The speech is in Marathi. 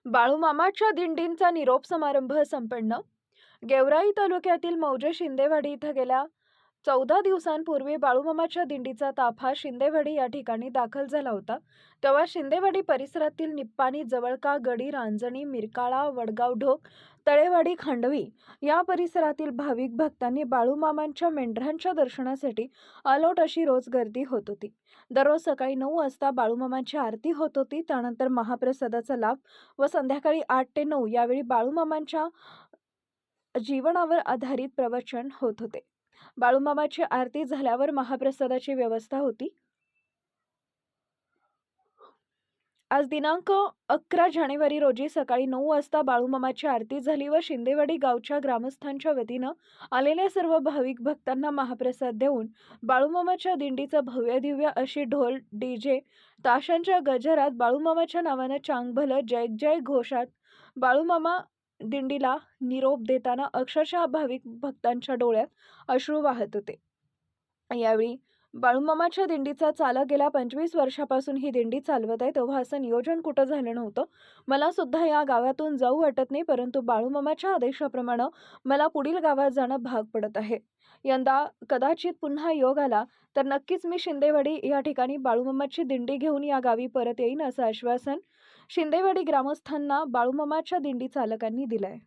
बाळूमामाच्या दिंडींचा निरोप समारंभ संपन्न. गेवराई तालुक्यातील मौजे शिंदेवाडी इथं गेल्या 14 दिवसांपूर्वी बाळूमामाच्या दिंडीचा ताफा शिंदेवाडी या ठिकाणी दाखल झाला होता. तेव्हा शिंदेवाडी परिसरातील निप्पाणी, जवळका, गडी, रांजणी, मिरकाळा, वडगाव ढोक, तळेवाडी, खांडवी या परिसरातील भाविक भक्तांनी बाळूमामांच्या मेंढरांच्या दर्शनासाठी अलोट अशी रोज गर्दी होत होती. दररोज सकाळी 9 वाजता बाळूमामांची आरती होत होती. त्यानंतर महाप्रसादाचा लाभ व संध्याकाळी 8 ते 9 यावेळी बाळूमामांच्या जीवनावर आधारित प्रवचन होत होते. बाळूमामाची आरती झाल्यावर महाप्रसादाची व्यवस्था होती. आज दिनांक 11 जानेवारी रोजी सकाळी 9 वाजता बाळूमामाची आरती झाली व शिंदेवाडी गावच्या ग्रामस्थांच्या वतीनं आलेल्या सर्व भाविक भक्तांना महाप्रसाद देऊन बाळूमामाच्या दिंडीचं भव्य दिव्य अशी ढोल, डीजे, ताशांच्या गजरात बाळूमामाच्या नावानं चांगभलं जय जय घोषात बाळूमामा दिंडीला निरोप देताना अक्षरशः भाविक भक्तांच्या डोळ्यात अश्रू वाहत होते. यावेळी बाळूमामाच्या दिंडीचा चालक गेल्या 25 वर्षापासून ही दिंडी चालवत आहे. तेव्हा असं नियोजन कुठं झालं नव्हतं. मला सुद्धा या गावातून जाऊ वाटत नाही, परंतु बाळूमामाच्या आदेशाप्रमाणे मला पुढील गावात जाणं भाग पडत आहे. यंदा कदाचित पुन्हा योग आला तर नक्कीच मी शिंदेवाडी या ठिकाणी बाळूमामाची दिंडी घेऊन या गावी परत येईन, असं आश्वासन शिंदेवाडी ग्रामस्थांना बाळूमामाच्या दिंडी चालकांनी दिलंय.